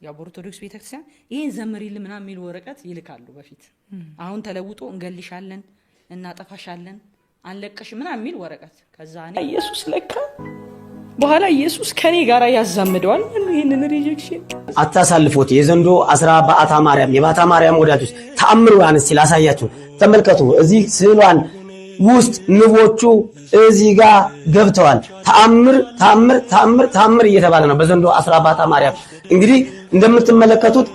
ያው ኦርቶዶክስ ቤተክርስቲያን ይሄን ዘምሪልን ምናምን የሚል ወረቀት ይልካሉ በፊት። አሁን ተለውጦ እንገልሻለን እናጠፋሻለን አንለቀሽ ምናምን የሚል ወረቀት። ከዛ ኢየሱስ ለካ በኋላ ኢየሱስ ከኔ ጋር ያዛምደዋል። ይሄንን ሪጀክሽን አታሳልፎት የዘንዶ 10 በአታ ማርያም የባታ ማርያም ወዳጆች ተአምሩ አንስ ላሳያችሁ ተመልከቱ። እዚህ ስዕሏን ውስጥ ንቦቹ እዚህ ጋር ገብተዋል። ተአምር ተአምር ተአምር ተአምር እየተባለ ነው በዘንዶ 10 በአታ ማርያም። እንግዲህ እንደምትመለከቱት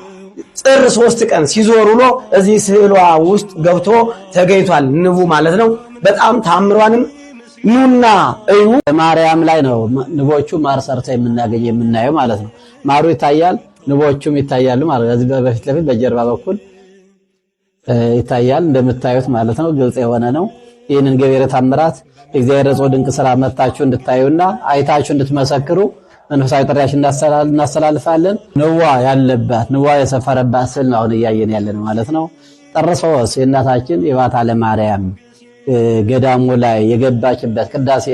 ጥር 3 ቀን ሲዞር ውሎ እዚህ ስዕሏ ውስጥ ገብቶ ተገኝቷል ንቡ ማለት ነው። በጣም ተአምሯንም ኑና እዩ። ማርያም ላይ ነው ንቦቹ ማር ሰርተው የምናየው ማለት ነው። ማሩ ይታያል፣ ንቦቹም ይታያሉ ማለት ነው። እዚህ በፊት ለፊት በጀርባ በኩል ይታያል እንደምታዩት ማለት ነው። ግልጽ የሆነ ነው። ይህንን ገቢረ ተአምራት እግዚአብሔር ጾ ድንቅ ስራ መታችሁ እንድታዩና አይታችሁ እንድትመሰክሩ መንፈሳዊ ጥሪያችን እናስተላልፋለን። ንዋ ያለባት ንዋ የሰፈረባት ስዕል ነው አሁን እያየን ያለን ማለት ነው። ጥር 3 የእናታችን የባታ ለማርያም ገዳሙ ላይ የገባችበት ቅዳሴ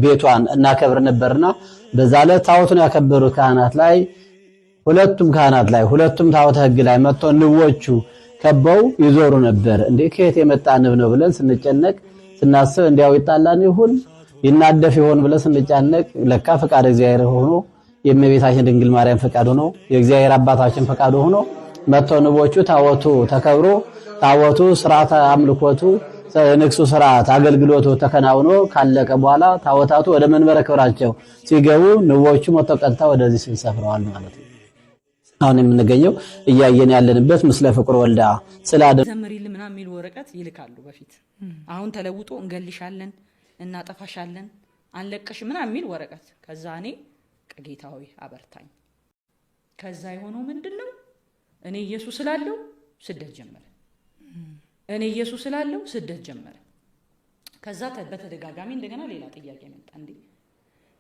ቤቷን እናከብር ነበርና በዛ ላይ ታቦቱን ያከበሩ ካህናት ላይ ሁለቱም ታቦተ ሕግ ላይ መጥቶ ንቦቹ ከበው ይዞሩ ነበር። እንዴ ከየት የመጣ ንብ ነው ብለን ስንጨነቅ ስናስብ እንዲያው ይጣላን ይሁን ይናደፍ ይሆን ብለን ስንጨነቅ ለካ ፈቃድ እግዚአብሔር ሆኖ የእመቤታችን ድንግል ማርያም ፈቃድ ሆኖ የእግዚአብሔር አባታችን ፈቃድ ሆኖ መጥተው ንቦቹ ታቦቱ ተከብሮ ታቦቱ ሥርዓተ አምልኮቱ ንግሱ ሥርዓት አገልግሎቱ ተከናውኖ ካለቀ በኋላ ታቦታቱ ወደ መንበረ ክብራቸው ሲገቡ ንቦቹ መጥተው ቀጥታ ወደዚህ ሰፍረዋል ማለት ነው። አሁን የምንገኘው እያየን ያለንበት ምስለ ፍቁር ወልዳ ዘምሪልን ምናምን የሚል ወረቀት ይልካሉ በፊት። አሁን ተለውጦ እንገልሻለን እናጠፋሻለን አንለቀሽ ምናምን የሚል ወረቀት። ከዛ እኔ ጌታዊ አበርታኝ። ከዛ የሆነው ምንድነው እኔ ኢየሱስ ስላለው ስደት ጀመረ። ከዛ በተደጋጋሚ እንደገና ሌላ ጥያቄ መጣ። እንዴ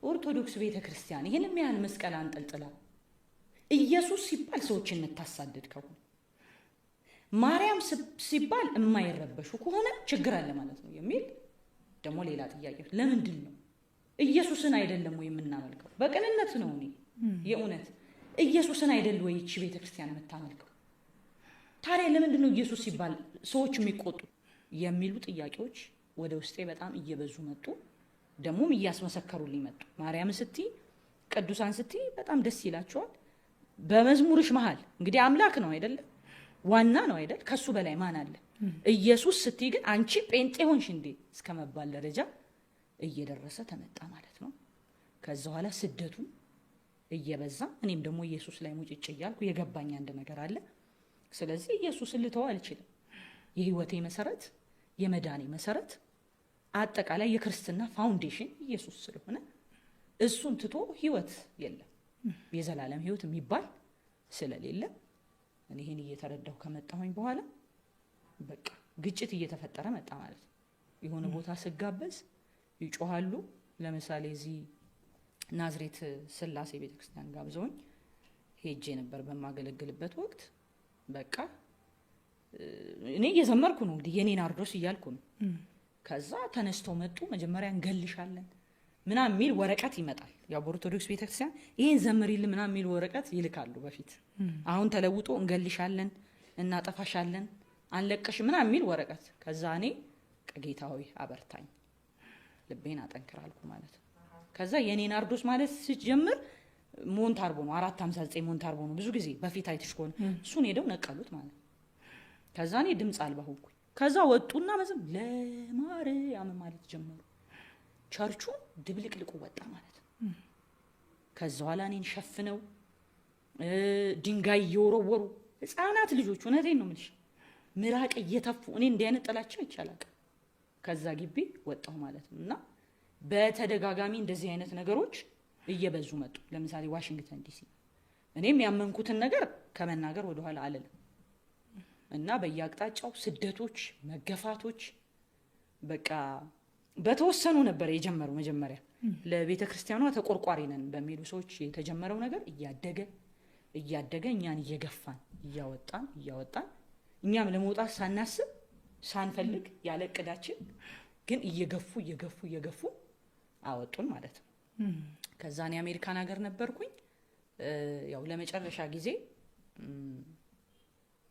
ኦርቶዶክስ ቤተክርስቲያን ይሄንን ያህል መስቀል አንጠልጥላ ኢየሱስ ሲባል ሰዎችን እንታሳደድ ከሆነ ማርያም ሲባል የማይረበሹ ከሆነ ችግር አለ ማለት ነው የሚል ደግሞ ሌላ ጥያቄ። ለምንድን ነው ኢየሱስን አይደለም ወይ የምናመልከው? በቅንነት ነው። እኔ የእውነት ኢየሱስን አይደል ወይ እቺ ቤተክርስቲያን የምታመልከው? ታዲያ ለምንድን ነው ኢየሱስ ሲባል ሰዎች የሚቆጡ የሚሉ ጥያቄዎች ወደ ውስጤ በጣም እየበዙ መጡ። ደሞም እያስመሰከሩልኝ መጡ። ማርያም ስትይ ቅዱሳን ስትይ በጣም ደስ ይላቸዋል። በመዝሙርሽ መሃል እንግዲህ አምላክ ነው አይደል? ዋና ነው አይደል? ከሱ በላይ ማን አለ? ኢየሱስ ስትይ ግን አንቺ ጴንጤ ሆንሽ እንዴ እስከመባል ደረጃ እየደረሰ ተመጣ ማለት ነው። ከዛ በኋላ ስደቱ እየበዛ እኔም ደግሞ ኢየሱስ ላይ ሙጭጭ እያልኩ የገባኝ አንድ ነገር አለ። ስለዚህ ኢየሱስን ልተው አልችልም። የህይወቴ መሰረት የመዳኔ መሰረት አጠቃላይ የክርስትና ፋውንዴሽን ኢየሱስ ስለሆነ እሱን ትቶ ህይወት የለም። የዘላለም ህይወት የሚባል ስለሌለ እኔ ይሄን እየተረዳሁ ከመጣሁኝ በኋላ በቃ ግጭት እየተፈጠረ መጣ ማለት ነው። የሆነ ቦታ ስጋበዝ ይጮሃሉ። ለምሳሌ እዚህ ናዝሬት ስላሴ ቤተክርስቲያን ጋብዘውኝ ሄጄ ነበር በማገለግልበት ወቅት። በቃ እኔ እየዘመርኩ ነው እንግዲህ የኔን አርዶስ እያልኩ ነው። ከዛ ተነስተው መጡ። መጀመሪያ እንገልሻለን ምናምን የሚል ወረቀት ይመጣል። ያው ኦርቶዶክስ ቤተክርስቲያን ይሄን ዘምሪልን ምናምን የሚል ወረቀት ይልካሉ በፊት። አሁን ተለውጦ እንገልሻለን እናጠፋሻለን አንለቀሽ ምናምን የሚል ወረቀት። ከዛ እኔ ጌታዊ አበርታኝ ልቤን አጠንክራልኩ ማለት ነው። ከዛ የኔን አርዶስ ማለት ሲጀምር ሞንታርቦ ነው 459 ሞንታርቦ ነው። ብዙ ጊዜ በፊት አይተሽ ከሆነ እሱን ሄደው ነቀሉት ማለት ነው። ከዛ እኔ ድምጽ አልባ ሆንኩኝ። ከዛ ወጡና መዝም ለማርያም ማለት ጀመሩ። ቸርቹ ድብልቅልቁ ወጣ ማለት ነው። ከዛ በኋላ እኔን ሸፍነው ድንጋይ እየወረወሩ ህፃናት ልጆች እውነቴን ነው የምልሽ ምራቅ እየተፉ እኔ እንዲህ አይነት ጥላቸው ይቻላል። ከዛ ግቢ ወጣሁ ማለት ነው። እና በተደጋጋሚ እንደዚህ አይነት ነገሮች እየበዙ መጡ። ለምሳሌ ዋሽንግተን ዲሲ እኔም ያመንኩትን ነገር ከመናገር ወደ ኋላ አልልም። እና በየአቅጣጫው ስደቶች መገፋቶች በቃ በተወሰኑ ነበር የጀመረው። መጀመሪያ ለቤተክርስቲያኗ ተቆርቋሪ ነን በሚሉ ሰዎች የተጀመረው ነገር እያደገ እኛን እየገፋን እያወጣን እኛም ለመውጣት ሳናስብ ሳንፈልግ ያለ እቅዳችን ግን እየገፉ አወጡን ማለት ነው። ከዛ እኔ አሜሪካን ሀገር ነበርኩኝ። ያው ለመጨረሻ ጊዜ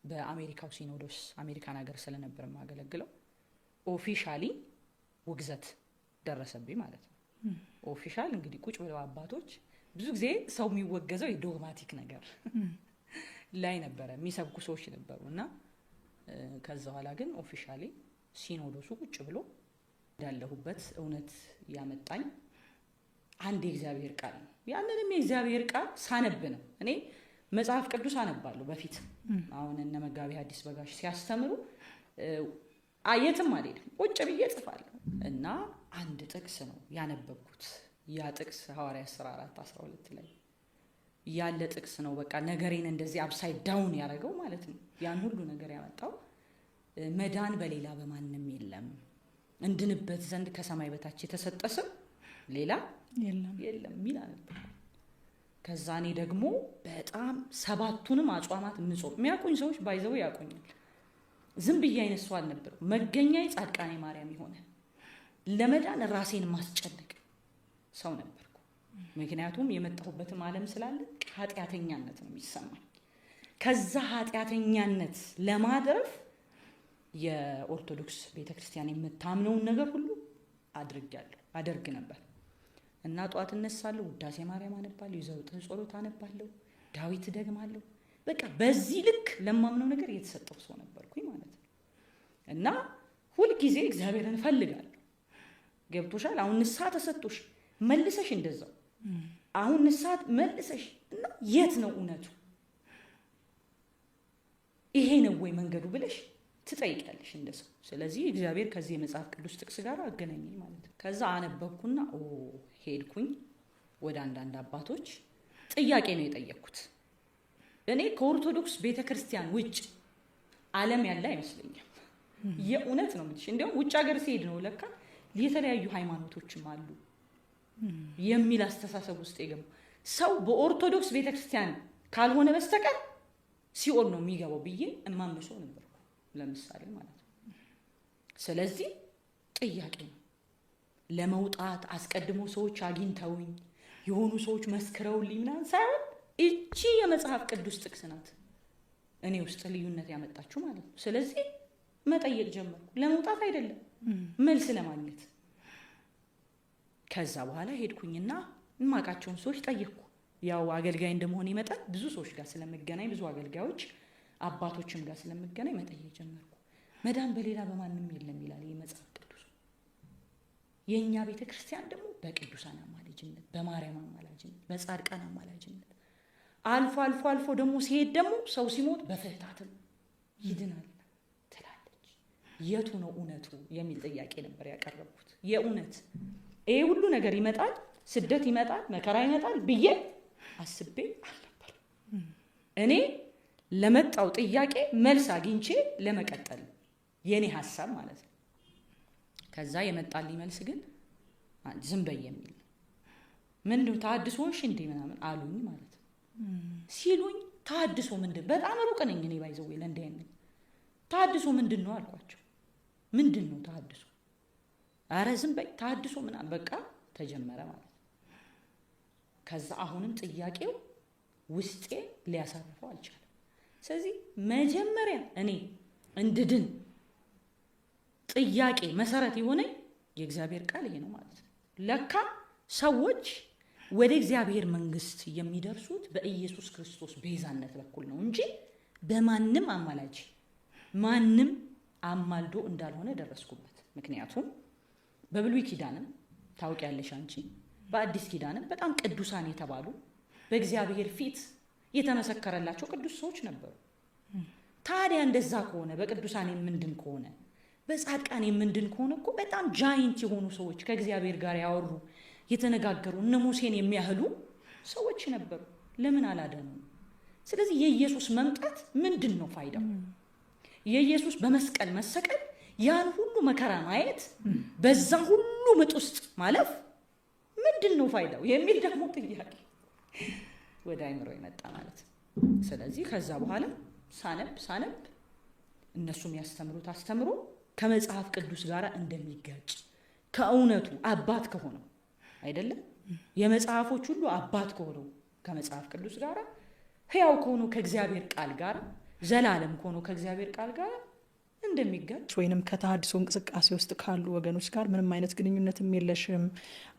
በአሜሪካው ሲኖዶስ አሜሪካን ሀገር ስለነበር ማገለግለው ኦፊሻሊ ውግዘት ደረሰብኝ ማለት ነው። ኦፊሻል እንግዲህ ቁጭ ብለው አባቶች ብዙ ጊዜ ሰው የሚወገዘው የዶግማቲክ ነገር ላይ ነበረ የሚሰብኩ ሰዎች ነበሩ እና ከዛ በኋላ ግን ኦፊሻሊ ሲኖዶሱ ቁጭ ብሎ ያለሁበት እውነት ያመጣኝ አንድ የእግዚአብሔር ቃል ነው። ያንንም የእግዚአብሔር ቃል ሳነብ ነው። እኔ መጽሐፍ ቅዱስ አነባለሁ በፊት አሁን እነ መጋቢ ሐዲስ በጋሽ ሲያስተምሩ አየትም አልሄድም ቁጭ ብዬ ጽፋለሁ እና አንድ ጥቅስ ነው ያነበብኩት። ያ ጥቅስ ሐዋርያት ሥራ 4:12 ላይ ያለ ጥቅስ ነው። በቃ ነገሬን እንደዚህ አፕሳይድ ዳውን ያደረገው ማለት ነው። ያን ሁሉ ነገር ያመጣው መዳን በሌላ በማንም የለም እንድንበት ዘንድ ከሰማይ በታች የተሰጠ ስም ሌላ የለም የሚል ነበር። ከዛ እኔ ደግሞ በጣም 7ቱንም አጽዋማት ምጾም የሚያውቁኝ ሰዎች ባይዘው ያውቁኛል። ዝም ብዬ አይነት ሰው አልነበረም። መገኛዬ ጻድቃኔ ማርያም የሆነ ለመዳን ራሴን ማስጨነቅ ሰው ነበርኩ። ምክንያቱም የመጣሁበትም ዓለም ስላለ ኃጢአተኛነት ነው የሚሰማኝ። ከዛ ኃጢአተኛነት ለማድረፍ የኦርቶዶክስ ቤተክርስቲያን የምታምነውን ነገር ሁሉ አደርግ ነበር እና ጧት እነሳለሁ፣ ውዳሴ ማርያም አነባለሁ፣ የዘወትር ጸሎት አነባለሁ፣ ዳዊት ደግማለሁ። በቃ በዚህ ልክ ለማምነው ነገር የተሰጠው ሰው ነበርኩኝ ማለት ነው። እና ሁል ጊዜ እግዚአብሔርን ፈልጋለሁ። ገብቶሻል? አሁን ንስሐ ተሰጥቶሽ መልሰሽ እንደዛው አሁን ንስሐ መልሰሽ እና የት ነው እውነቱ? ይሄ ነው ወይ መንገዱ ብለሽ ትጠይቂያለሽ እንደሰው። ስለዚህ እግዚአብሔር ከዚህ የመጽሐፍ ቅዱስ ጥቅስ ጋር አገናኘኝ ማለት ነው። ከዛ አነበብኩና ሄድኩኝ ወደ አንዳንድ አባቶች ጥያቄ ነው የጠየቅኩት። እኔ ከኦርቶዶክስ ቤተክርስቲያን ውጭ ዓለም ያለ አይመስለኝም። የእውነት ነው የምልሽ። እንዲያውም ውጭ ሀገር ሲሄድ ነው ለካ የተለያዩ ሃይማኖቶችም አሉ የሚል አስተሳሰብ ውስጥ የገቡ ሰው በኦርቶዶክስ ቤተክርስቲያን ካልሆነ በስተቀር ሲኦል ነው የሚገባው ብዬ እማምሰው ነበርኩ ለምሳሌ ማለት ነው። ስለዚህ ጥያቄ ነው ለመውጣት አስቀድሞ ሰዎች አግኝተውኝ የሆኑ ሰዎች መስክረውልኝ ምናምን ሳይሆን እቺ የመጽሐፍ ቅዱስ ጥቅስ ናት እኔ ውስጥ ልዩነት ያመጣችሁ ማለት ነው። ስለዚህ መጠየቅ ጀመርኩ። ለመውጣት አይደለም መልስ ለማግኘት። ከዛ በኋላ ሄድኩኝና የማውቃቸውን ሰዎች ጠየቅኩ። ያው አገልጋይ እንደመሆን ይመጣል ብዙ ሰዎች ጋር ስለምገናኝ ብዙ አገልጋዮች አባቶችም ጋር ስለምገናኝ መጠየቅ ጀመርኩ። መዳን በሌላ በማንም የለም ይላል የመጽሐፍ ቅዱስ። የኛ ቤተክርስቲያን ደግሞ በቅዱሳን አማላጅነት፣ በማርያም አማላጅነት፣ በጻድቃን አማላጅነት አልፎ ደግሞ ሲሄድ ደግሞ ሰው ሲሞት በፍታትም ይድናል ትላለች። የቱ ነው እውነቱ የሚል ጥያቄ ነበር ያቀረብኩት። የእውነት ይሄ ሁሉ ነገር ይመጣል፣ ስደት ይመጣል፣ መከራ ይመጣል ብዬ አስቤ አልነበር። እኔ ለመጣው ጥያቄ መልስ አግኝቼ ለመቀጠል የኔ ሐሳብ ማለት ነው። ከዛ የመጣልኝ መልስ ግን ዝም በይ የሚል ነው። ምንድነው ተሐድሶሽ እንዴ ምናምን አሉኝ ማለት ነው። ሲሉኝ ተሐድሶ ምንድን? በጣም ሩቅ ነኝ እኔ ባይዘው ለእንዲህ አይነት ተሐድሶ ምንድን ነው አልኳቸው። ምንድን ነው ተሐድሶ? አረ ዝም በይ ተሐድሶ ምናምን በቃ ተጀመረ ማለት ነው። ከዛ አሁንም ጥያቄው ውስጤ ሊያሳርፈው አልቻለም። ስለዚህ መጀመሪያ እኔ እንድድን ጥያቄ መሰረት የሆነኝ የእግዚአብሔር ቃል ይሄ ነው ማለት ነው። ለካ ሰዎች ወደ እግዚአብሔር መንግስት የሚደርሱት በኢየሱስ ክርስቶስ ቤዛነት በኩል ነው እንጂ በማንም አማላጅ ማንም አማልዶ እንዳልሆነ ደረስኩበት። ምክንያቱም በብሉይ ኪዳንም ታውቂያለሽ አንቺ፣ በአዲስ ኪዳንም በጣም ቅዱሳን የተባሉ በእግዚአብሔር ፊት የተመሰከረላቸው ቅዱስ ሰዎች ነበሩ። ታዲያ እንደዛ ከሆነ በቅዱሳን የምንድን ከሆነ በጻድቃን የምንድን ከሆነ እኮ በጣም ጃይንት የሆኑ ሰዎች ከእግዚአብሔር ጋር ያወሩ የተነጋገሩ እነ ሙሴን የሚያህሉ ሰዎች ነበሩ። ለምን አላዳኑም? ስለዚህ የኢየሱስ መምጣት ምንድን ነው ፋይዳው? የኢየሱስ በመስቀል መሰቀል፣ ያን ሁሉ መከራ ማየት፣ በዛ ሁሉ ምጥ ውስጥ ማለፍ ምንድን ነው ፋይዳው የሚል ደግሞ ጥያቄ ወደ አይምሮ ይመጣ ማለት ነው። ስለዚህ ከዛ በኋላ ሳነብ እነሱም ያስተምሩት አስተምሮ ከመጽሐፍ ቅዱስ ጋር እንደሚጋጭ ከእውነቱ አባት ከሆነው አይደለም የመጽሐፎች ሁሉ አባት ከሆነው ከመጽሐፍ ቅዱስ ጋር ሕያው ከሆነው ከእግዚአብሔር ቃል ጋር ዘላለም ከሆነው ከእግዚአብሔር ቃል ጋር እንደሚጋጭ ወይንም ከተሐድሶ እንቅስቃሴ ውስጥ ካሉ ወገኖች ጋር ምንም አይነት ግንኙነትም የለሽም።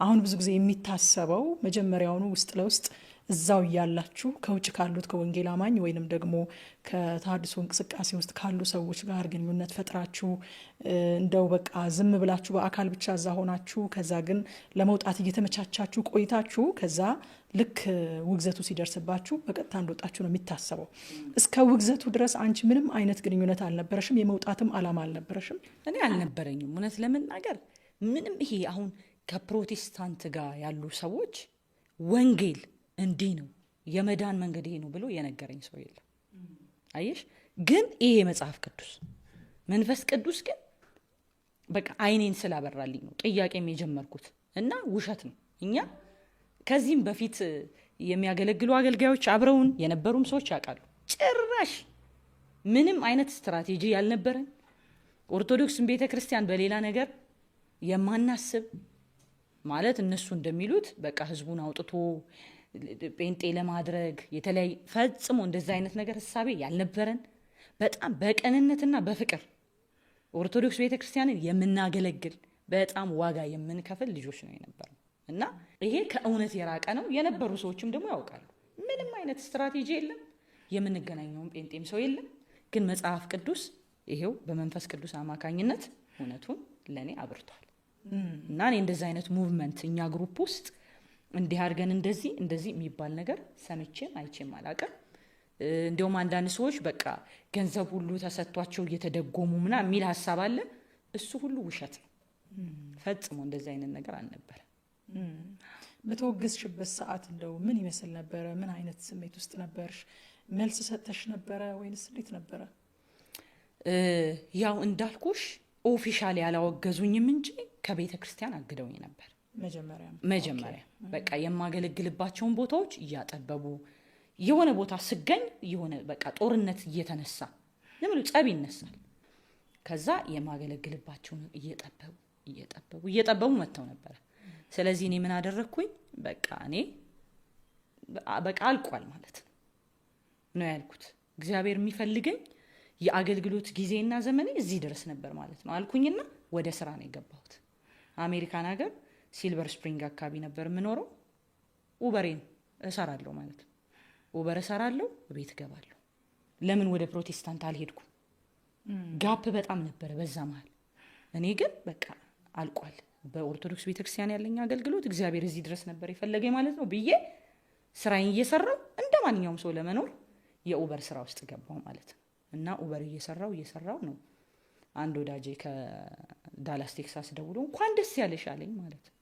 አሁን ብዙ ጊዜ የሚታሰበው መጀመሪያውኑ ውስጥ ለውስጥ እዛው ያላችሁ ከውጭ ካሉት ከወንጌል አማኝ ወይንም ደግሞ ከተሐድሶ እንቅስቃሴ ውስጥ ካሉ ሰዎች ጋር ግንኙነት ፈጥራችሁ እንደው በቃ ዝም ብላችሁ በአካል ብቻ እዛ ሆናችሁ ከዛ ግን ለመውጣት እየተመቻቻችሁ ቆይታችሁ ከዛ ልክ ውግዘቱ ሲደርስባችሁ በቀጥታ እንደወጣችሁ ነው የሚታሰበው። እስከ ውግዘቱ ድረስ አንቺ ምንም አይነት ግንኙነት አልነበረሽም? የመውጣትም አላማ አልነበረሽም? እኔ አልነበረኝም። እውነት ለመናገር ምንም ይሄ አሁን ከፕሮቴስታንት ጋር ያሉ ሰዎች ወንጌል እንዲህ ነው የመዳን መንገድ ይሄ ነው ብሎ የነገረኝ ሰው የለም። አየሽ፣ ግን ይሄ መጽሐፍ ቅዱስ መንፈስ ቅዱስ ግን በቃ አይኔን ስላበራልኝ ነው ጥያቄም የጀመርኩት እና ውሸት ነው። እኛ ከዚህም በፊት የሚያገለግሉ አገልጋዮች አብረውን የነበሩም ሰዎች ያውቃሉ። ጭራሽ ምንም አይነት ስትራቴጂ ያልነበረን ኦርቶዶክስን ቤተክርስቲያን በሌላ ነገር የማናስብ ማለት እነሱ እንደሚሉት በቃ ህዝቡን አውጥቶ ጴንጤ ለማድረግ የተለያየ ፈጽሞ እንደዛ አይነት ነገር ሐሳቤ ያልነበረን በጣም በቀንነትና በፍቅር ኦርቶዶክስ ቤተክርስቲያንን የምናገለግል በጣም ዋጋ የምንከፍል ልጆች ነው የነበረው እና ይሄ ከእውነት የራቀ ነው። የነበሩ ሰዎችም ደግሞ ያውቃሉ። ምንም አይነት ስትራቴጂ የለም። የምንገናኘውን ጴንጤም ሰው የለም። ግን መጽሐፍ ቅዱስ ይሄው በመንፈስ ቅዱስ አማካኝነት እውነቱን ለኔ አብርቷል እና እኔ እንደዛ አይነት ሙቭመንት እኛ ግሩፕ ውስጥ እንዲህ አድርገን እንደዚህ የሚባል ነገር ሰምቼም አይቼም አላውቅም። እንደውም አንዳንድ ሰዎች በቃ ገንዘብ ሁሉ ተሰጥቷቸው እየተደጎሙ ምናምን የሚል ሐሳብ አለ። እሱ ሁሉ ውሸት ነው። ፈጽሞ እንደዛ አይነት ነገር አልነበረ። በተወገዝሽበት ሰዓት እንደው ምን ይመስል ነበረ? ምን አይነት ስሜት ውስጥ ነበርሽ? መልስ ሰጥተሽ ነበረ ወይንስ እንዴት ነበረ? ያው እንዳልኩሽ ኦፊሻሊ ያላወገዙኝም እንጂ ከቤተ ክርስቲያን አግደውኝ ነበር። መጀመሪያ በቃ የማገለግልባቸውን ቦታዎች እያጠበቡ የሆነ ቦታ ስገኝ የሆነ በቃ ጦርነት እየተነሳ ለምን ጸብ ይነሳል። ከዛ የማገለግልባቸውን እየጠበቡ መተው ነበር። ስለዚህ እኔ ምን አደረኩኝ? በቃ እኔ በቃ አልቋል ማለት ነው ያልኩት። እግዚአብሔር የሚፈልገኝ የአገልግሎት ጊዜና ዘመኔ እዚህ ድረስ ነበር ማለት ነው አልኩኝና ወደ ስራ ነው የገባሁት። አሜሪካን ሀገር ሲልቨር ስፕሪንግ አካባቢ ነበር የምኖረው። ኡበሬን እሰራለሁ ማለት ነው። ኡበር እሰራለሁ፣ ቤት እገባለሁ። ለምን ወደ ፕሮቴስታንት አልሄድኩም? ጋፕ በጣም ነበር በዛ መሃል። እኔ ግን በቃ አልቋል፣ በኦርቶዶክስ ቤተክርስቲያን ያለኝ አገልግሎት እግዚአብሔር እዚህ ድረስ ነበር የፈለገኝ ማለት ነው ብዬ ስራዬን እየሰራው እንደ ማንኛውም ሰው ለመኖር የኡበር ስራ ውስጥ ገባው ማለት ነው። እና ኡበር እየሰራው ነው አንድ ወዳጄ ከዳላስ ቴክሳስ ደውሎ እንኳን ደስ ያለሽ አለኝ ማለት ነው።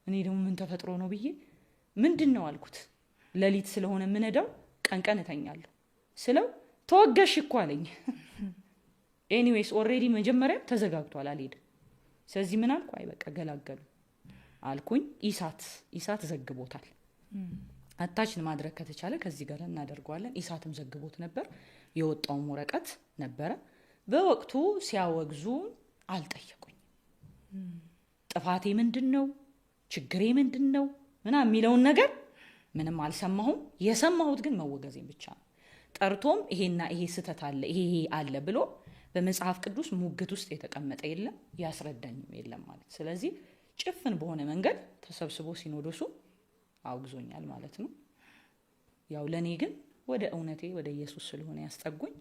እኔ ደግሞ ምን ተፈጥሮ ነው ብዬ ምንድነው አልኩት። ለሊት ስለሆነ ምንዳው ቀን እተኛለሁ ስለው ተወገሽ እኮ አለኝ። ኤኒዌይስ ኦሬዲ መጀመሪያ ተዘጋግቷል አልሄድም። ስለዚህ ምን አልኩ? አይ በቃ ገላገሉ አልኩኝ። ኢሳት ዘግቦታል። አታችን ማድረግ ከተቻለ ከዚህ ጋር እናደርገዋለን። ኢሳትም ዘግቦት ነበር። የወጣው ወረቀት ነበረ። በወቅቱ ሲያወግዙ አልጠየቁኝ። ጥፋቴ ምንድነው? ችግሬ ምንድነው? ምናምን የሚለውን ነገር ምንም አልሰማሁም። የሰማሁት ግን መወገዜን ብቻ ነው። ጠርቶም ይሄና ይሄ ስተት አለ ይሄ አለ ብሎ በመጽሐፍ ቅዱስ ሙግት ውስጥ የተቀመጠ የለም፣ ያስረዳኝም የለም ማለት። ስለዚህ ጭፍን በሆነ መንገድ ተሰብስቦ ሲኖዶሱ አውግዞኛል ማለት ነው። ያው ለኔ ግን ወደ እውነቴ ወደ ኢየሱስ ስለሆነ ያስጠጉኝ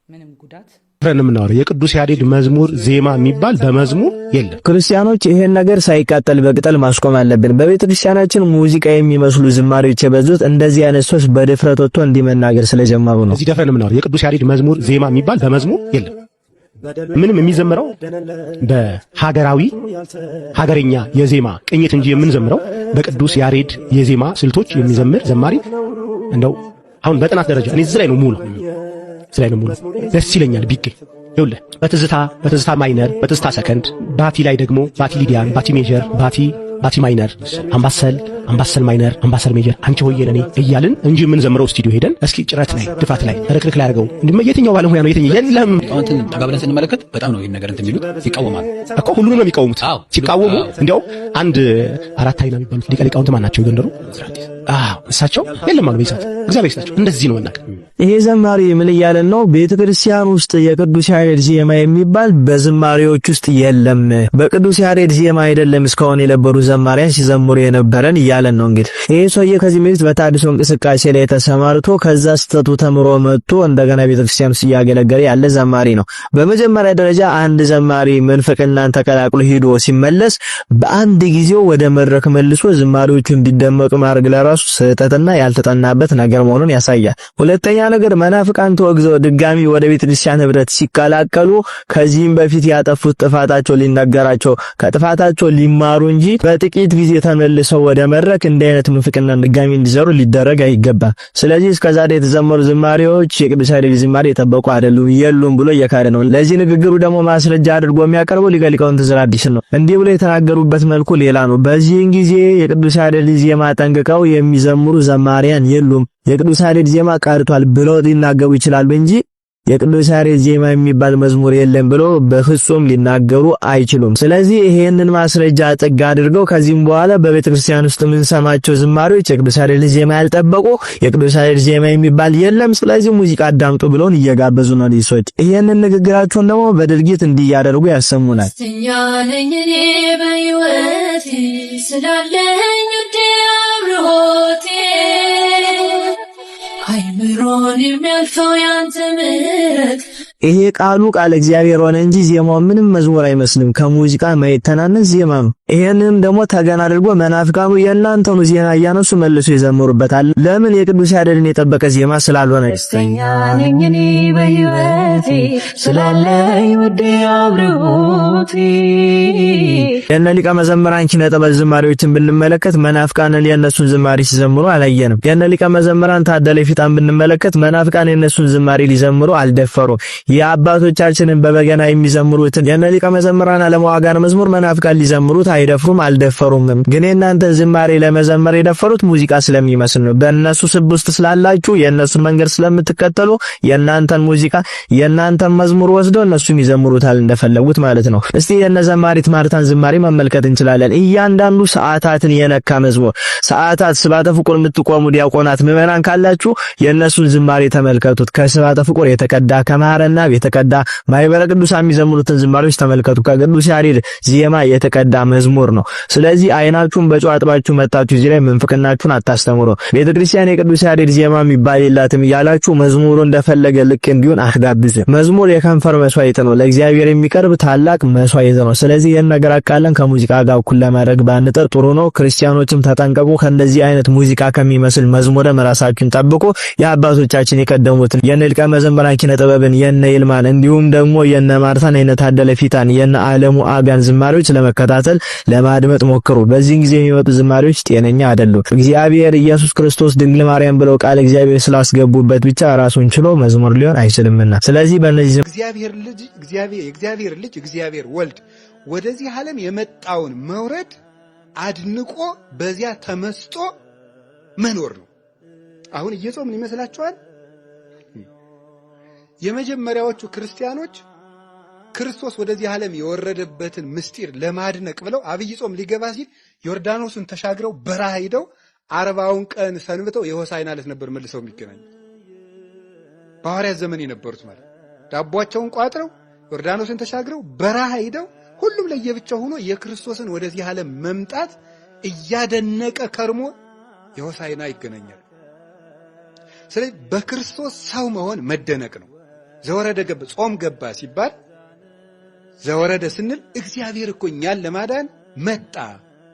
ምንም ጉዳት ረንምናው የቅዱስ ያሬድ መዝሙር ዜማ የሚባል በመዝሙር የለም። ክርስቲያኖች ይሄን ነገር ሳይቃጠል በቅጠል ማስቆም አለብን። በቤተክርስቲያናችን ሙዚቃ የሚመስሉ ዝማሬዎች የበዙት እንደዚህ አይነት ሰዎች በድፍረት ወጥቶ እንዲመናገር ስለጀመሩ ነው። እዚህ ደፈን ምናው የቅዱስ ያሬድ መዝሙር ዜማ የሚባል በመዝሙር የለም። ምንም የሚዘምረው በሀገራዊ ሀገረኛ የዜማ ቅኝት እንጂ የምንዘምረው በቅዱስ ያሬድ የዜማ ስልቶች የሚዘምር ዘማሪ እንደው አሁን በጥናት ደረጃ እኔ እዚህ ላይ ነው ሙሉ ደስ ይለኛል ቢገኝ። ይኸውልህ በትዝታ ማይነር፣ በትዝታ ሰከንድ፣ ባቲ ላይ ደግሞ ባቲ ሊዲያን፣ ባቲ ሜጀር፣ ባቲ ባቲ ማይነር፣ አምባሰል ማይነር፣ አምባሰል ሜጀር፣ አንቺ ሆዬ ለኔ እያልን እንጂ ምን ዘምረው ስቱዲዮ ሄደን እስኪ ጭረት ላይ ድፋት ላይ ርክርክ ላይ አድርገው እንዴ የትኛው ባለሙያ ነው የትኛው የለም። ሊቃውንትን ጠጋ ብለን ስንመለከት በጣም ነው ይሄን ነገር እንትን የሚሉት ይቃወማሉ እኮ ሁሉንም ነው የሚቃወሙት። ሲቃወሙ እንዲያው አንድ አራት አይና የሚባሉት ሊቃውንት ማን ናቸው የጎንደሩ? እሳቸው የለም አሉ በይሳት እግዚአብሔር ይስጣቸው። እንደዚህ ነው እናቀ ይሄ ዘማሪ ምን እያለን ነው? ቤተክርስቲያን ውስጥ የቅዱስ ያሬድ ዜማ የሚባል በዝማሬዎች ውስጥ የለም። በቅዱስ ያሬድ ዜማ አይደለም እስካሁን የነበሩ ዘማሪያን ሲዘምሩ የነበረን እያለን ነው። እንግዲህ ይሄ ሰውዬ ከዚህ በፊት በታድሶ እንቅስቃሴ ላይ ተሰማርቶ ከዛ ስተቱ ተምሮ መጥቶ እንደገና ቤተክርስቲያን ውስጥ እያገለገለ ያለ ዘማሪ ነው። በመጀመሪያ ደረጃ አንድ ዘማሪ ምንፍቅናን ተቀላቅሎ ሄዶ ሲመለስ በአንድ ጊዜው ወደ መድረክ መልሶ ዝማሬዎቹ እንዲደመጡ ማድረግ ለራሱ ስህተትና ያልተጠናበት ነገር መሆኑን ያሳያል። ሁለተኛ ነገር መናፍቃን ተወግዘው ድጋሚ ወደ ቤተክርስቲያን ህብረት ሲቀላቀሉ ከዚህም በፊት ያጠፉት ጥፋታቸው ሊነገራቸው ከጥፋታቸው ሊማሩ እንጂ በጥቂት ጊዜ ተመልሰው ወደ መድረክ እንዲህ አይነት ምንፍቅና ድጋሚ እንዲዘሩ ሊደረግ አይገባም። ስለዚህ እስከዛሬ የተዘመሩ ዝማሬዎች የቅዱስ ያሬድ ዝማሬ የጠበቁ አይደሉም የሉም ብሎ እየካደ ነው። ለዚህ ንግግሩ ደግሞ ማስረጃ አድርጎ የሚያቀርበው ሊቀ ሊቃውንት ዕዝራ አዲስ ነው። እንዲህ ብሎ የተናገሩበት መልኩ ሌላ ነው። በዚህን ጊዜ የቅዱስ ያሬድ ዜማ ጠንቅቀው የሚዘምሩ ዘማሪያን የሉም፣ የቅዱስ ያሬድ ዜማ ቀርቷል ብለው ሊናገሩ ይችላሉ እንጂ የቅዱስ ያሬድ ዜማ የሚባል መዝሙር የለም ብሎ በፍጹም ሊናገሩ አይችሉም። ስለዚህ ይሄንን ማስረጃ ጥግ አድርገው ከዚህም በኋላ በቤተክርስቲያን ውስጥ የምንሰማቸው ዝማሬዎች የቅዱስ ያሬድ ዜማ ያልጠበቁ የቅዱስ ያሬድ ዜማ የሚባል የለም፣ ስለዚህ ሙዚቃ አዳምጡ ብለውን እየጋበዙ ነው ሊሶች። ይሄንን ንግግራቸውን ደግሞ በድርጊት እንዲያደርጉ ያሰሙናል። ነኝ እኔ በሕይወቴ ስላለኝ ውዴ አብሮቴ አይምሮን የሚያልፈው ያንተ ምሕረት ይሄ ቃሉ ቃል እግዚአብሔር ሆነ እንጂ ዜማው ምንም መዝሙር አይመስልም። ከሙዚቃ ማይተናነስ ዜማ ነው። ይሄንንም ደግሞ ተገን አድርጎ መናፍቃኑ የእናንተኑ ዜና እያነሱ መልሶ ይዘምሩበታል። ለምን? የቅዱስ ያሬድን የጠበቀ ዜማ ስላልሆነ። ደስተኛ ነኝ እኔ በሕይወቴ ስላለኝ ውዴ አብሮቴ። የነ ሊቀ መዘምራን ኪነ ጥበብ ዝማሬዎችን ብንመለከት መናፍቃን የነሱን ዝማሬ ሲዘምሩ አላየንም። የነ ሊቀ መዘምራን ታደለ ፊታን ብንመለከት መናፍቃን የነሱን ዝማሬ ሊዘምሩ አልደፈሩም። የአባቶቻችንን በበገና የሚዘምሩትን የነ ሊቀ መዘምራን አለማዋጋን መዝሙር መናፍቃን ሊዘምሩት አይደፍሩም አልደፈሩም። ግን የእናንተን ዝማሬ ለመዘመር የደፈሩት ሙዚቃ ስለሚመስል ነው። በእነሱ ስብ ውስጥ ስላላችሁ የእነሱን መንገድ ስለምትከተሉ የእናንተን ሙዚቃ የእናንተን መዝሙር ወስደው እነሱም ይዘምሩታል እንደፈለጉት ማለት ነው። እስቲ የነ ዘማሪት ማርታን ዝማሬ መመልከት እንችላለን። እያንዳንዱ ሰዓታትን የነካ መዝሙር ሰዓታት ስባተ ፍቁር የምትቆሙ ዲያቆናት ምዕመናን ካላችሁ የእነሱን ዝማሬ ተመልከቱት። ከስባተ ፍቁር የተቀዳ ከማረና የተቀዳ ማይበረ ቅዱሳን የሚዘምሩትን ዝማሬዎች ተመልከቱ። ከቅዱስ ያሬድ ዜማ የተቀዳ መዝሙር ነው። ስለዚህ አይናችሁን በጨው አጥባችሁ መጣችሁ እዚህ ላይ ምንፍቅናችሁን አታስተምሩ። ቤተክርስቲያን የቅዱስ ያሬድ ዜማ የሚባል የላትም እያላችሁ መዝሙሩ እንደፈለገ ልክ እንዲሆን አትጋብዙ። መዝሙር የከንፈር መስዋዕት ነው፣ ለእግዚአብሔር የሚቀርብ ታላቅ መስዋዕት ነው። ስለዚህ ይህን ነገር አቃለን ከሙዚቃ ጋር እኩል ለማድረግ ባንጥር ጥሩ ነው። ክርስቲያኖችም ተጠንቀቁ። ከእንደዚህ አይነት ሙዚቃ ከሚመስል መዝሙርም ራሳችሁን ጠብቁ። የአባቶቻችን የቀደሙትን የነ ሊቀ መዘምራን ኪነ ጥበብን የነ ይልማን እንዲሁም ደግሞ የነ ማርታን የነ ታደለ ፊታን የነ ዓለሙ አጋን ዝማሬዎች ለመከታተል ለማድመጥ ሞክሩ። በዚህ ጊዜ የሚመጡ ዝማሬዎች ጤነኛ አይደሉም። እግዚአብሔር ኢየሱስ ክርስቶስ ድንግል ማርያም ብለው ቃል እግዚአብሔር ስላስገቡበት ብቻ ራሱን ችሎ መዝሙር ሊሆን አይችልምና ስለዚህ በእነዚህ እግዚአብሔር ልጅ እግዚአብሔር ወልድ ወደዚህ ዓለም የመጣውን መውረድ አድንቆ በዚያ ተመስጦ መኖር ነው። አሁን እየጾምን ይመስላችኋል? የመጀመሪያዎቹ ክርስቲያኖች ክርስቶስ ወደዚህ ዓለም የወረደበትን ምስጢር ለማድነቅ ብለው አብይ ጾም ሊገባ ሲል ዮርዳኖስን ተሻግረው በረሃ ሄደው 40ውን ቀን ሰንብተው የሆሳዕና ዕለት ነበር መልሰው የሚገናኙ። በሐዋርያት ዘመን የነበሩት ማለት ዳቦአቸውን ቋጥረው ዮርዳኖስን ተሻግረው በረሃ ሄደው ሁሉም ለየብቻው ሆኖ የክርስቶስን ወደዚህ ዓለም መምጣት እያደነቀ ከርሞ የሆሳዕና ይገናኛል። ስለዚህ በክርስቶስ ሰው መሆን መደነቅ ነው። ዘወረደ ገባ ጾም ገባ ሲባል ዘወረደ ስንል እግዚአብሔር እኮ እኛን ለማዳን መጣ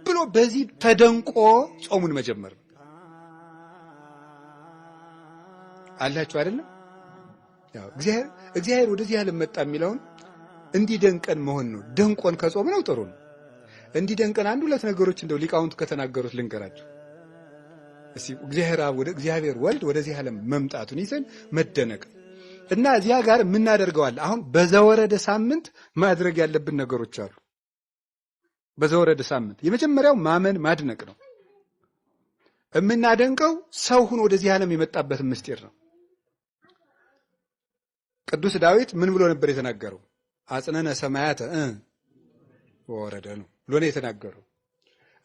ብሎ በዚህ ተደንቆ ጾሙን መጀመር ነው። አላችሁ አይደለም? ያው እግዚአብሔር ወደዚህ ዓለም መጣ የሚለውን እንዲደንቀን መሆን ነው። ደንቆን ከጾም ነው ጥሩ ነው። እንዲደንቀን አንድ ሁለት ነገሮች እንደው ሊቃውንቱ ከተናገሩት ልንገራችሁ። እስቲ እግዚአብሔር ወልድ ወደዚህ ዓለም መምጣቱን ይዘን መደነቅ እና እዚያ ጋር ምን እናደርገዋለን? አሁን በዘወረደ ሳምንት ማድረግ ያለብን ነገሮች አሉ። በዘወረደ ሳምንት የመጀመሪያው ማመን ማድነቅ ነው። የምናደንቀው ሰው ሆኖ ወደዚህ ዓለም የመጣበትን ምስጢር ነው። ቅዱስ ዳዊት ምን ብሎ ነበር የተናገረው? አጽነነ ሰማያተ ወረደ ነው ብሎ ነው የተናገረው።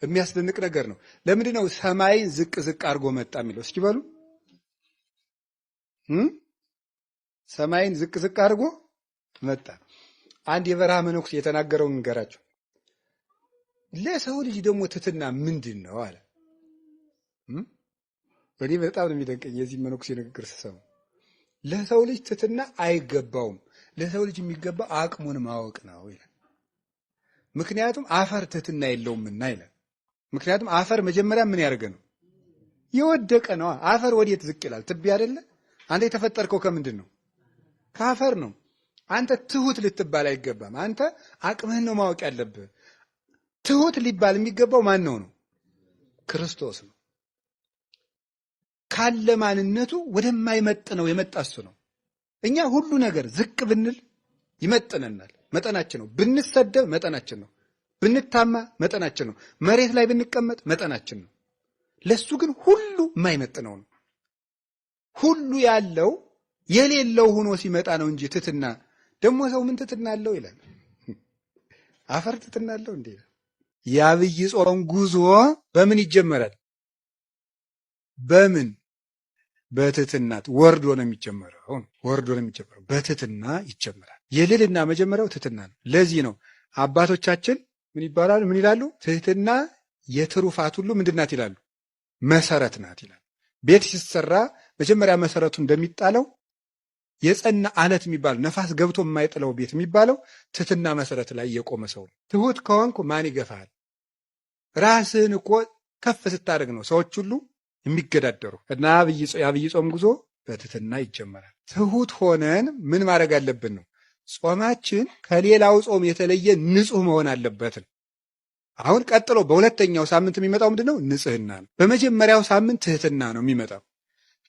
የሚያስደንቅ ነገር ነው። ለምንድን ነው ሰማይን ዝቅ ዝቅ አድርጎ መጣ የሚለው? እስኪ በሉ ሰማይን ዝቅ ዝቅ አድርጎ መጣ። አንድ የበረሃ መነኩሴ የተናገረውን እንገራቸው። ለሰው ልጅ ደግሞ ትሕትና ምንድን ነው አለ። እኔ በጣም ነው የሚደንቀኝ የዚህ መነኩሴ ንግግር ስሰማ። ለሰው ልጅ ትሕትና አይገባውም፣ ለሰው ልጅ የሚገባው አቅሙን ማወቅ ነው ይላል። ምክንያቱም አፈር ትሕትና የለውምና ይላል። ምክንያቱም አፈር መጀመሪያ ምን ያደርገ ነው? የወደቀ ነው። አፈር ወዴት ዝቅ ይላል? ትቢያ አይደለ? አንተ የተፈጠርከው ከምንድን ነው? ከአፈር ነው። አንተ ትሁት ልትባል አይገባም። አንተ አቅምህን ነው ማወቅ ያለብህ። ትሁት ሊባል የሚገባው ማን ነው? ክርስቶስ ነው። ካለ ማንነቱ ወደማይመጥነው የመጣ እሱ ነው። እኛ ሁሉ ነገር ዝቅ ብንል ይመጥነናል፣ መጠናችን ነው። ብንሰደብ መጠናችን ነው። ብንታማ መጠናችን ነው። መሬት ላይ ብንቀመጥ መጠናችን ነው። ለሱ ግን ሁሉ የማይመጥነው ነው። ሁሉ ያለው የሌለው ሆኖ ሲመጣ ነው እንጂ ትሕትና ደግሞ ሰው ምን ትሕትና አለው ይላል? አፈር ትሕትና አለው እንዴ? የዐቢይ ጾም ጉዞ በምን ይጀመራል? በምን? በትሕትናት ወርዶ ነው የሚጀመረው። ወርዶ ነው የሚጀመረው። በትሕትና ይጀመራል። የልዕልና መጀመሪያው ትሕትና ነው። ለዚህ ነው አባቶቻችን ምን ይባላሉ? ምን ይላሉ? ትሕትና የትሩፋት ሁሉ ምንድናት ይላሉ? መሰረት ናት ይላል። ቤት ሲሰራ መጀመሪያ መሰረቱ እንደሚጣለው የጸና አለት የሚባለው ነፋስ ገብቶ የማይጥለው ቤት የሚባለው ትሕትና መሰረት ላይ የቆመ ሰው ነው። ትሁት ከሆንኩ ማን ይገፋል? ራስህን እኮ ከፍ ስታደርግ ነው ሰዎች ሁሉ የሚገዳደሩ እና የዐቢይ ጾም ጉዞ በትሕትና ይጀመራል። ትሁት ሆነን ምን ማድረግ አለብን ነው? ጾማችን ከሌላው ጾም የተለየ ንጹህ መሆን አለበት ነው። አሁን ቀጥሎ በሁለተኛው ሳምንት የሚመጣው ምንድን ነው? ንጽህና ነው። በመጀመሪያው ሳምንት ትሕትና ነው የሚመጣው።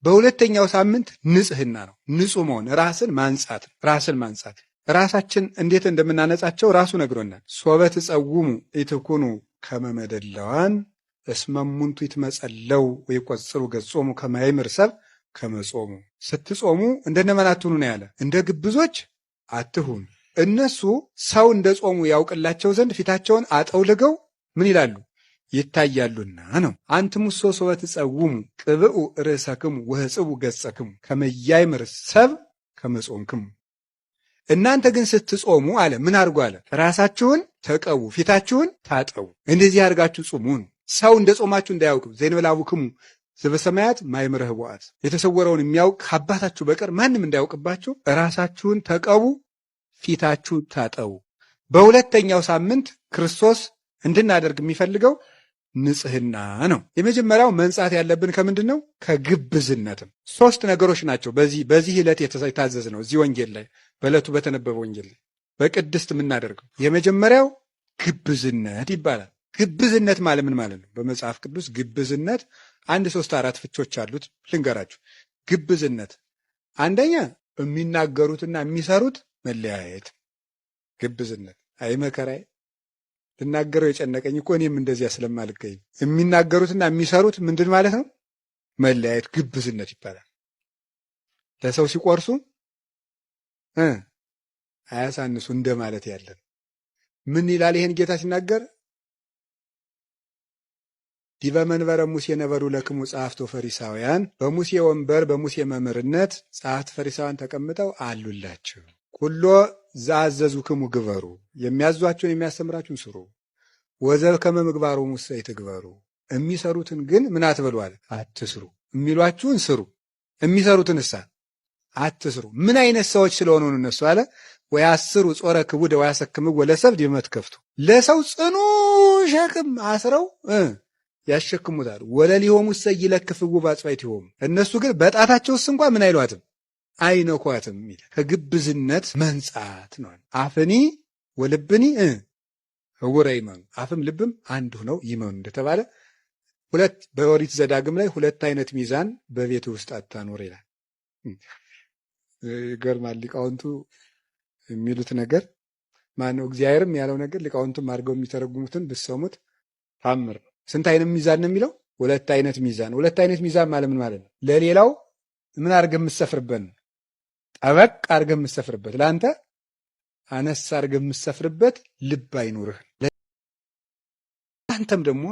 በሁለተኛው ሳምንት ንጽህና ነው። ንጹህ መሆን፣ ራስን ማንጻት። ራስን ማንጻት ራሳችን እንዴት እንደምናነጻቸው ራሱ ነግሮናል። ሶበ ትጸውሙ ኢትኩኑ ከመ መደላዋን እስመ እሙንቱ ይትመጸለው ወይቈጽሩ ገጾሙ ከመ ያእምር ሰብእ ከመ ጾሙ። ስትጾሙ እንደነማን አትሁኑ ነው ያለ? እንደ ግብዞች አትሁኑ። እነሱ ሰው እንደ ጾሙ ያውቅላቸው ዘንድ ፊታቸውን አጠውልገው ምን ይላሉ? ይታያሉና ነው። አንትሙሶ ሶበ ትጸውሙ ቅብኡ ርእሰክሙ ወሕጽቡ ገጸክሙ ከመ ያእምር ሰብእ ከመ ጾምክሙ። እናንተ ግን ስትጾሙ አለ ምን አድርጉ አለ? ራሳችሁን ተቀቡ፣ ፊታችሁን ታጠቡ፣ እንደዚህ አድርጋችሁ ጹሙ ነው። ሰው እንደ ጾማችሁ እንዳያውቅ ዘእንበለ አቡክሙ ዘበሰማያት ማእምረ ኅቡዓት፣ የተሰወረውን የሚያውቅ ከአባታችሁ በቀር ማንም እንዳያውቅባችሁ ራሳችሁን ተቀቡ፣ ፊታችሁን ታጠቡ። በሁለተኛው ሳምንት ክርስቶስ እንድናደርግ የሚፈልገው ንጽህና ነው። የመጀመሪያው መንጻት ያለብን ከምንድን ነው? ከግብዝነትም። 3 ነገሮች ናቸው በዚህ ዕለት የታዘዝ ነው። እዚህ ወንጌል ላይ በዕለቱ በተነበበ ወንጌል ላይ በቅድስት የምናደርገው የመጀመሪያው ግብዝነት ይባላል። ግብዝነት ማለት ምን ማለት ነው? በመጽሐፍ ቅዱስ ግብዝነት 1 3 4 ፍቾች አሉት። ልንገራችሁ። ግብዝነት አንደኛ የሚናገሩትና የሚሰሩት መለያየት። ግብዝነት አይ መከራዬ ልናገረው የጨነቀኝ እኮ እኔም እንደዚያ ስለማልገኝ። የሚናገሩትና የሚሰሩት ምንድን ማለት ነው? መለያየት ግብዝነት ይባላል። ለሰው ሲቆርሱ አያሳንሱ እንደማለት ያለን። ምን ይላል ይሄን ጌታ ሲናገር? ዲበ መንበረ ሙሴ ነበሩ ለክሙ ጸሐፍቶ ፈሪሳውያን፣ በሙሴ ወንበር በሙሴ መምህርነት ጸሐፍት ፈሪሳውያን ተቀምጠው አሉላችሁ። ኩሎ ዘአዘዙክሙ ግበሩ፣ የሚያዟችሁን የሚያስተምራችሁን ስሩ። ወዘከመ ምግባሩ ሙሴ ይትግበሩ፣ የሚሰሩትን ግን ምን አትበሉ አለ? አትስሩ። የሚሏችሁን ስሩ፣ የሚሰሩትን እሳ አትስሩ። ምን አይነት ሰዎች ስለሆኑ እነሱ አለ? ወያስሩ ጾረ ክቡደ ወያሰክምዎ ለሰብእ ዲበ መትከፍቱ፣ ለሰው ጽኑ ሸክም አስረው ያሸክሙታል። ወለሊሆሙ እሰይ ይለክፍዎ በአጽባዕቲሆሙ፣ እነሱ ግን በጣታቸውስ እንኳ ምን አይሏትም? አይነኳትም። ከግብዝነት መንጻት ነው። አፍኒ ወልብኒ ህቡረ ይመኑ፣ አፍም ልብም አንድ ሆነው ይመኑ እንደተባለ በኦሪት ዘዳግም ላይ 2 አይነት ሚዛን በቤት ውስጥ አታኖር ይላል። ይገርማል። ሊቃውንቱ የሚሉት ነገር ማነው እግዚአብሔርም ያለው ነገር ሊቃውንቱም አድርገው የሚተረጉሙትን ብትሰሙት ታምር ነው። ስንት አይነት ሚዛን ነው የሚለው? ሁለት አይነት ሚዛን። ሁለት አይነት ሚዛን ማለት ምን ማለት ነው? ለሌላው ምን አድርገህ የምትሰፍርበት ነው። ጠበቅ አድርገህ የምትሰፍርበት፣ ለአንተ አነስ አድርገህ የምትሰፍርበት ልብ አይኑርህ። አንተም ደግሞ